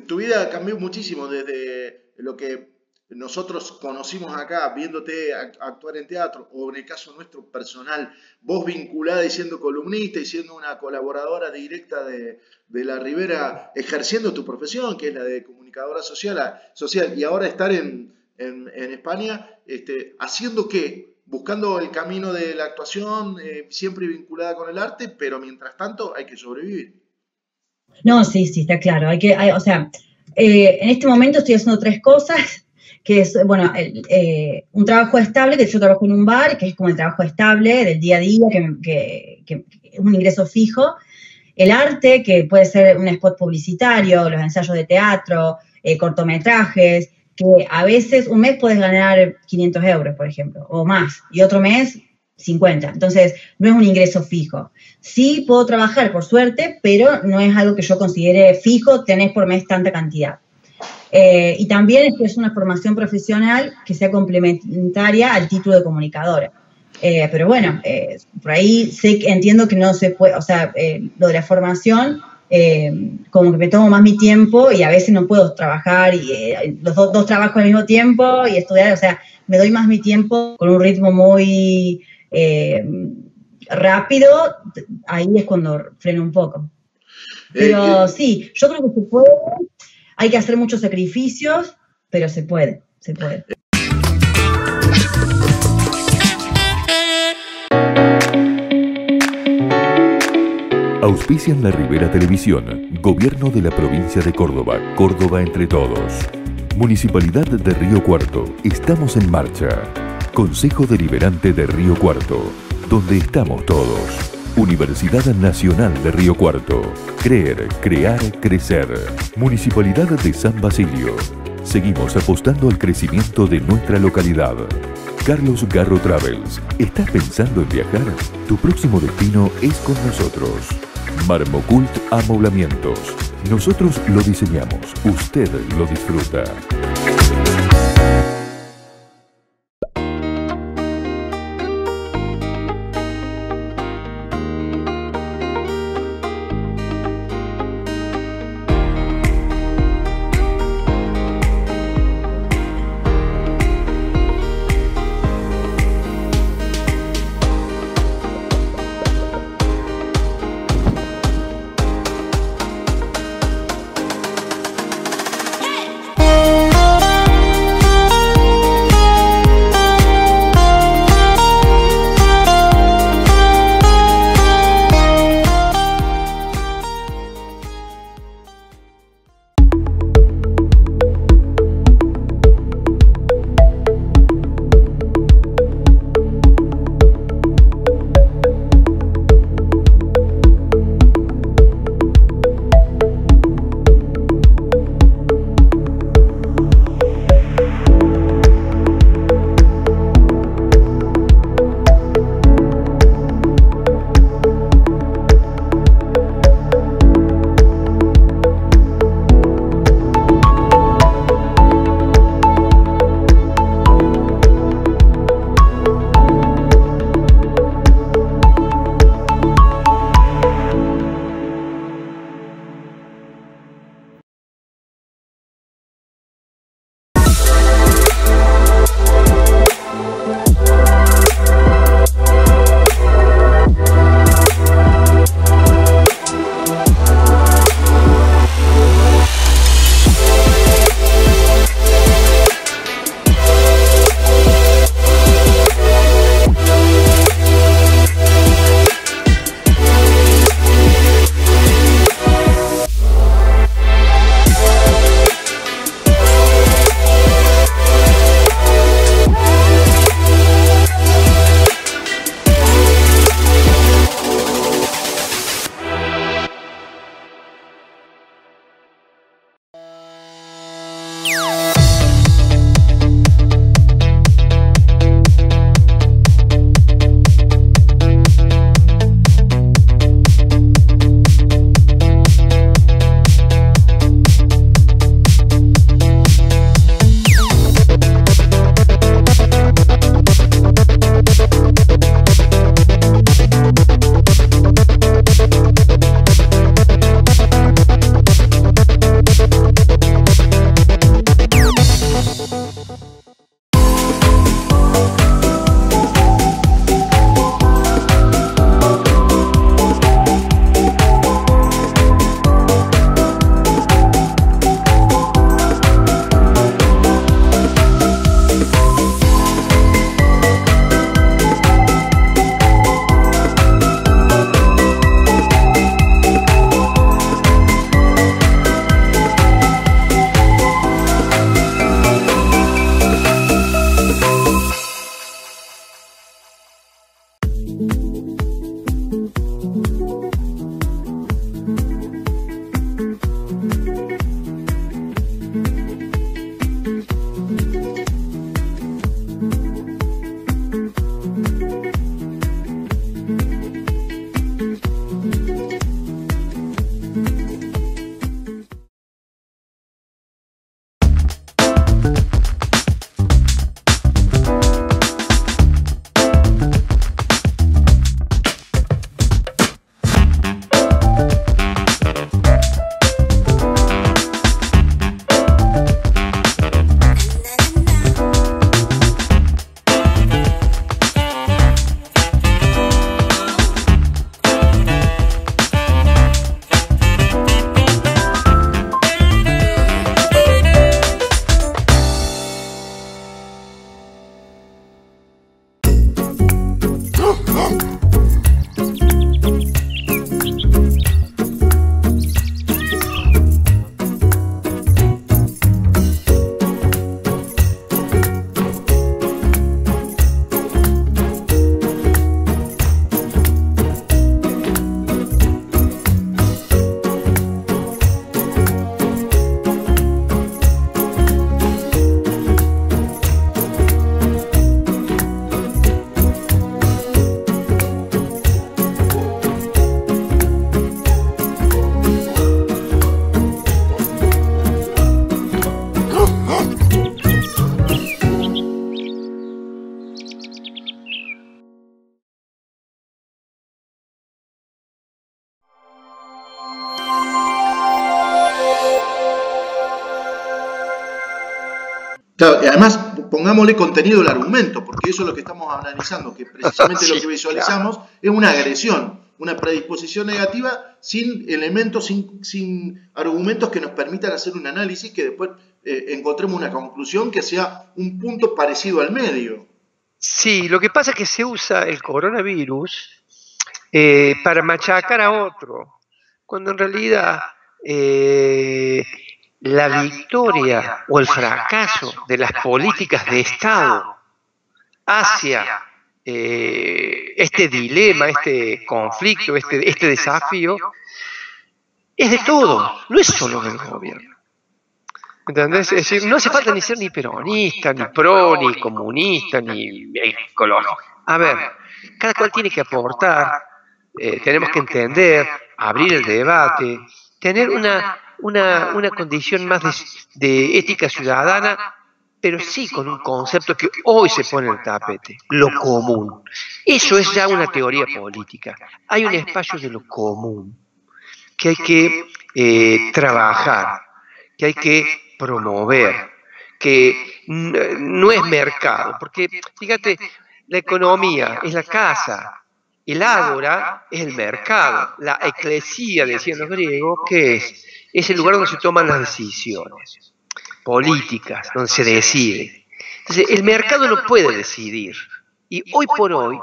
Tu vida cambió muchísimo desde lo que nosotros conocimos acá, viéndote actuar en teatro, o en el caso nuestro personal, vos vinculada y siendo columnista y siendo una colaboradora directa de La Ribera, ejerciendo tu profesión, que es la de comunicadora social, y ahora estar en España, ¿haciendo qué? Buscando el camino de la actuación, siempre vinculada con el arte, pero mientras tanto hay que sobrevivir. No, sí, está claro. En este momento estoy haciendo 3 cosas, que es, bueno, un trabajo estable, que yo trabajo en un bar, que es como el trabajo estable del día a día, que es un ingreso fijo. El arte, que puede ser un spot publicitario, los ensayos de teatro, cortometrajes, que a veces un mes puedes ganar 500 euros, por ejemplo, o más, y otro mes 50. Entonces, no es un ingreso fijo. Sí puedo trabajar, por suerte, pero no es algo que yo considere fijo, tenés por mes tanta cantidad. Y también es una formación profesional que sea complementaria al título de comunicadora. Pero bueno, por ahí entiendo que no se puede, lo de la formación, como que me tomo más mi tiempo y a veces no puedo trabajar y los dos trabajos al mismo tiempo y estudiar, me doy más mi tiempo con un ritmo muy rápido, ahí es cuando freno un poco. Pero sí, yo creo que se puede, hay que hacer muchos sacrificios, pero se puede. Auspician La Ribera Televisión, Gobierno de la Provincia de Córdoba, Córdoba entre todos. Municipalidad de Río Cuarto, estamos en marcha. Consejo Deliberante de Río Cuarto, donde estamos todos. Universidad Nacional de Río Cuarto. Creer, crear, crecer. Municipalidad de San Basilio. Seguimos apostando al crecimiento de nuestra localidad. Carlos Garro Travels. ¿Estás pensando en viajar? Tu próximo destino es con nosotros. Marmocult Amoblamientos. Nosotros lo diseñamos, usted lo disfruta. Claro, y además, pongámosle contenido al argumento, porque eso es lo que estamos analizando, que precisamente lo que visualizamos es una agresión, una predisposición negativa sin elementos, sin argumentos que nos permitan hacer un análisis que después encontremos una conclusión que sea un punto parecido al medio. Sí, lo que pasa es que se usa el coronavirus para machacar a otro, cuando en realidad la victoria o el fracaso de las políticas de Estado hacia este dilema, este conflicto, este desafío, es de todos, no es solo del gobierno. ¿Entendés? Es decir, no hace falta ni ser ni peronista, ni pro, ni comunista, ni ecológico. A ver, cada cual tiene que aportar, tenemos que entender, abrir el debate, tener una condición más de ética ciudadana, pero sí con un concepto que hoy se pone en el tapete, lo común. Eso es ya una teoría política. Hay un espacio de lo común que hay que trabajar, que hay que promover, que no es mercado, porque fíjate, la economía es la casa, el ágora es el mercado, la eclesía, decían los griegos, que es el lugar donde se toman las decisiones políticas, donde se decide. Entonces, el mercado no puede decidir, y hoy por hoy,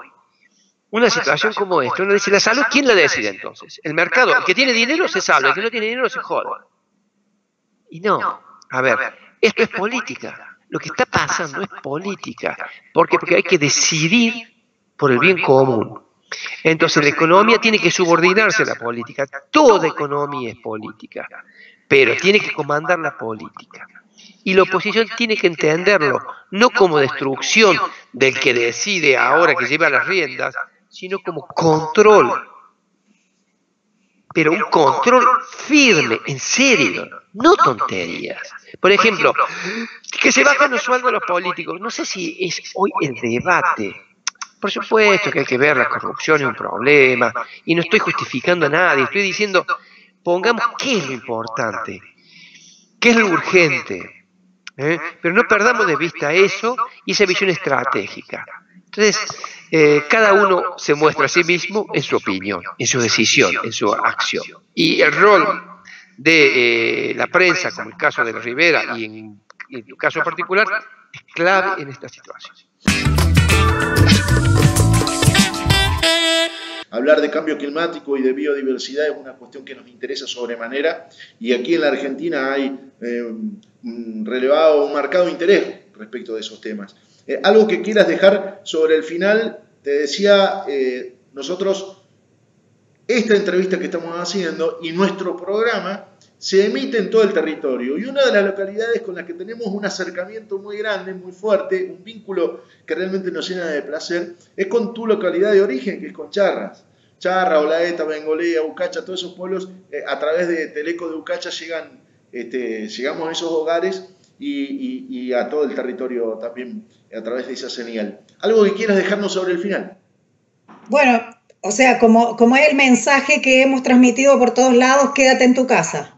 una situación como esta, uno dice, la salud, ¿quién la decide entonces? El mercado, el que tiene dinero se salva, el que no tiene dinero se joda. Y no. A ver, esto es política. Lo que está pasando es política. ¿Por qué? Porque hay que decidir por el bien común. Entonces la economía tiene que subordinarse a la política. Toda economía es política, pero tiene que comandar la política. Y la oposición tiene que entenderlo, no como destrucción del que decide ahora, que lleva las riendas, sino como control. Pero un control firme, en serio, no tonterías. Por ejemplo, que se bajan los sueldos a los políticos. No sé si es hoy el debate. Por supuesto que hay que ver la corrupción, es un problema, y no estoy justificando a nadie, estoy diciendo, pongamos qué es lo importante, qué es lo urgente, pero no perdamos de vista eso y esa visión estratégica. Entonces, cada uno se muestra a sí mismo en su opinión, en su decisión, en su acción. Y el rol de la prensa, como el caso de la Rivera y en tu caso particular, es clave en esta situación. Hablar de cambio climático y de biodiversidad es una cuestión que nos interesa sobremanera, y aquí en la Argentina hay un marcado interés respecto de esos temas. Algo que quieras dejar sobre el final, te decía, nosotros, esta entrevista que estamos haciendo y nuestro programa se emite en todo el territorio, y una de las localidades con las que tenemos un acercamiento muy grande, muy fuerte, un vínculo que realmente nos llena de placer, es con tu localidad de origen, que es con Charras. Charras, Olaeta, Bengolea, Ucacha, todos esos pueblos, a través de Teleco de Ucacha llegamos a esos hogares y a todo el territorio también a través de esa señal. ¿Algo que quieras dejarnos sobre el final? Bueno, o sea, como es el mensaje que hemos transmitido por todos lados, quédate en tu casa.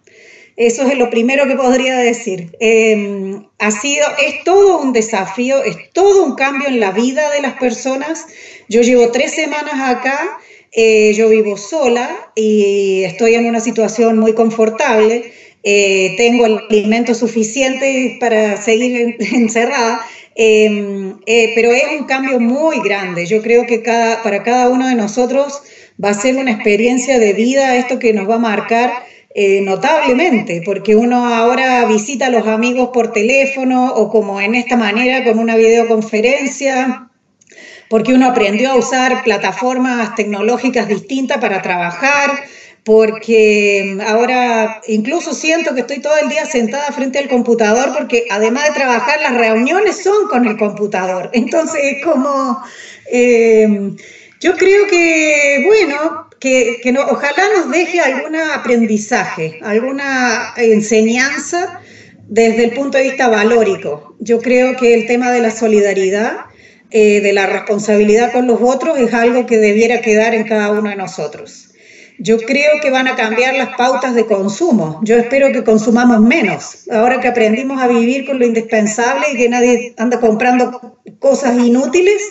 Eso es lo primero que podría decir. Es todo un desafío, es todo un cambio en la vida de las personas. Yo llevo 3 semanas acá, yo vivo sola y estoy en una situación muy confortable. Tengo el alimento suficiente para seguir encerrada, pero es un cambio muy grande. Yo creo que para cada uno de nosotros va a ser una experiencia de vida, esto que nos va a marcar notablemente, porque uno ahora visita a los amigos por teléfono o como en esta manera con una videoconferencia, porque uno aprendió a usar plataformas tecnológicas distintas para trabajar, porque ahora incluso siento que estoy todo el día sentada frente al computador, porque además de trabajar, las reuniones son con el computador. Entonces, como yo creo que, bueno, ojalá nos deje algún aprendizaje, alguna enseñanza desde el punto de vista valórico. Yo creo que el tema de la solidaridad, de la responsabilidad con los otros, es algo que debiera quedar en cada uno de nosotros. Yo creo que van a cambiar las pautas de consumo. Yo espero que consumamos menos. Ahora que aprendimos a vivir con lo indispensable y que nadie anda comprando cosas inútiles,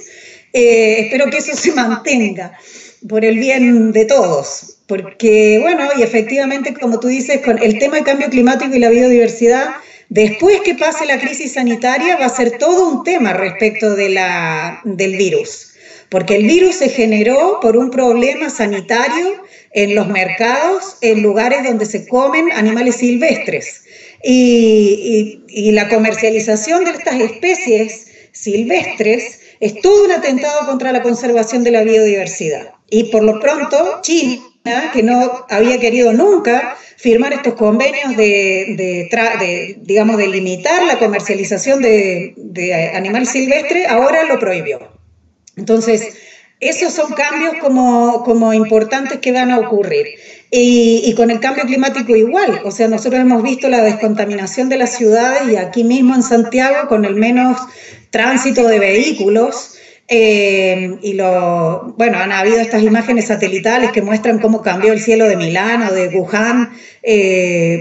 espero que eso se mantenga por el bien de todos. Porque, bueno, y efectivamente, como tú dices, con el tema del cambio climático y la biodiversidad, después que pase la crisis sanitaria va a ser todo un tema respecto del virus. Porque el virus se generó por un problema sanitario en los mercados, en lugares donde se comen animales silvestres. Y la comercialización de estas especies silvestres es todo un atentado contra la conservación de la biodiversidad. Y por lo pronto, China, que no había querido nunca firmar estos convenios de limitar la comercialización de animal silvestre, ahora lo prohibió. Entonces, esos son cambios como importantes que van a ocurrir. Y con el cambio climático igual, o sea, nosotros hemos visto la descontaminación de las ciudades y aquí mismo en Santiago con el menos tránsito de vehículos. Han habido estas imágenes satelitales que muestran cómo cambió el cielo de Milán o de Wuhan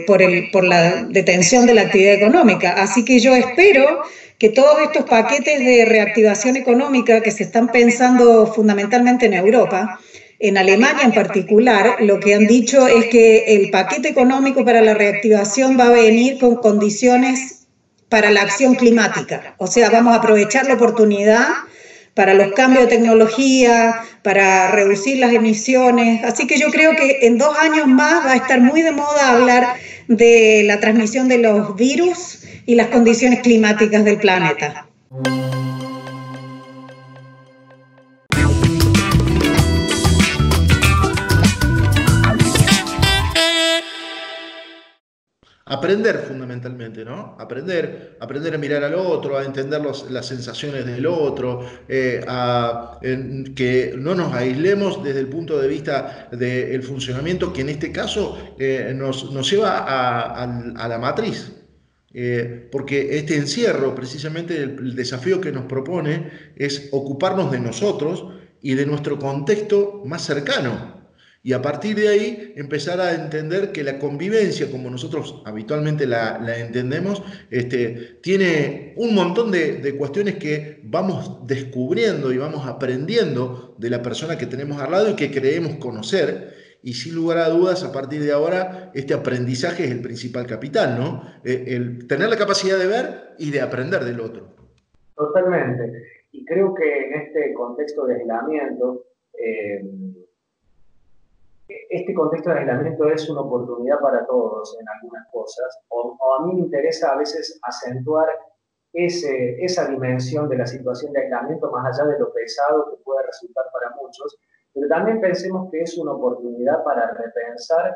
por la detención de la actividad económica. Así que yo espero que todos estos paquetes de reactivación económica que se están pensando fundamentalmente en Europa, en Alemania en particular, lo que han dicho es que el paquete económico para la reactivación va a venir con condiciones para la acción climática. O sea, vamos a aprovechar la oportunidad para los cambios de tecnología, para reducir las emisiones. Así que yo creo que en 2 años más va a estar muy de moda hablar de la transmisión de los virus y las condiciones climáticas del planeta. Aprender fundamentalmente, ¿no? Aprender a mirar al otro, a entender las sensaciones del otro, que no nos aislemos desde el punto de vista del funcionamiento que en este caso nos lleva a la matriz. Porque este encierro, precisamente el desafío que nos propone es ocuparnos de nosotros y de nuestro contexto más cercano. Y a partir de ahí empezar a entender que la convivencia, como nosotros habitualmente la entendemos, tiene un montón de cuestiones que vamos descubriendo y vamos aprendiendo de la persona que tenemos al lado y que creemos conocer. Y sin lugar a dudas, a partir de ahora, este aprendizaje es el principal capital, ¿no? El tener la capacidad de ver y de aprender del otro. Totalmente. Y creo que en este contexto de aislamiento, es una oportunidad para todos en algunas cosas, o a mí me interesa a veces acentuar esa dimensión de la situación de aislamiento más allá de lo pesado que puede resultar para muchos, pero también pensemos que es una oportunidad para repensar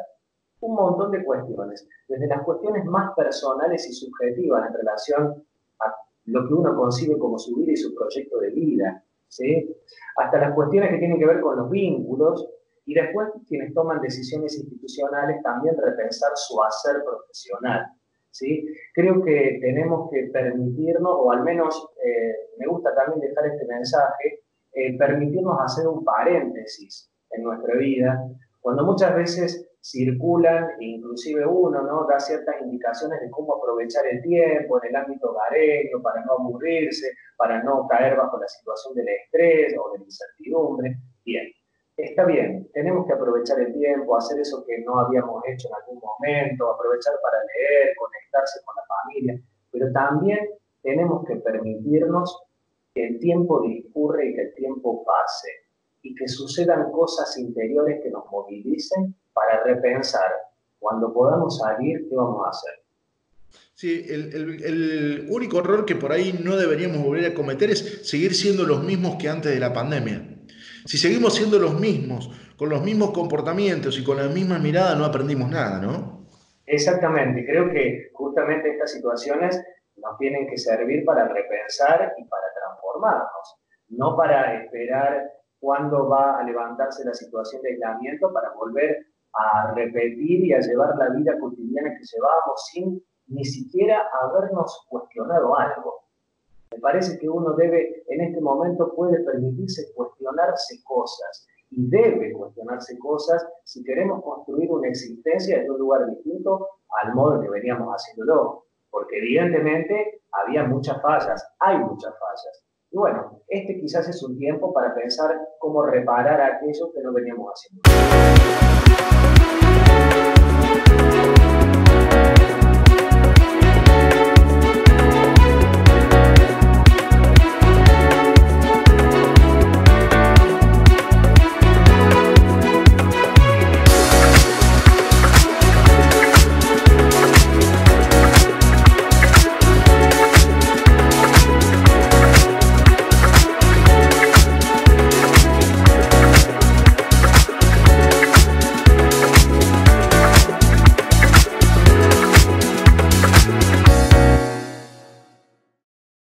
un montón de cuestiones, desde las cuestiones más personales y subjetivas en relación a lo que uno concibe como su vida y su proyecto de vida, ¿sí? Hasta las cuestiones que tienen que ver con los vínculos, y después quienes toman decisiones institucionales también repensar su hacer profesional, ¿sí? Creo que tenemos que permitirnos, o al menos me gusta también dejar este mensaje, permitirnos hacer un paréntesis en nuestra vida, cuando muchas veces circulan, inclusive uno, ¿no?, da ciertas indicaciones de cómo aprovechar el tiempo en el ámbito hogareño para no aburrirse, para no caer bajo la situación del estrés o de la incertidumbre. Bien, está bien, tenemos que aprovechar el tiempo, hacer eso que no habíamos hecho en algún momento, aprovechar para leer, conectarse con la familia, pero también tenemos que permitirnos que el tiempo discurre y que el tiempo pase, y que sucedan cosas interiores que nos movilicen para repensar, cuando podamos salir, ¿qué vamos a hacer? Sí, el único error que por ahí no deberíamos volver a cometer es seguir siendo los mismos que antes de la pandemia. Si seguimos siendo los mismos, con los mismos comportamientos y con las mismas miradas, no aprendimos nada, ¿no? Exactamente, creo que justamente estas situaciones nos tienen que servir para repensar y para transformarnos, no para esperar cuándo va a levantarse la situación de aislamiento para volver a repetir y a llevar la vida cotidiana que llevábamos sin ni siquiera habernos cuestionado algo. Me parece que uno debe, en este momento, puede permitirse cuestionarse cosas y debe cuestionarse cosas si queremos construir una existencia en un lugar distinto al modo que veníamos haciéndolo, porque evidentemente había muchas fallas, hay muchas fallas. Y bueno, este quizás es un tiempo para pensar cómo reparar aquello que no veníamos haciendo.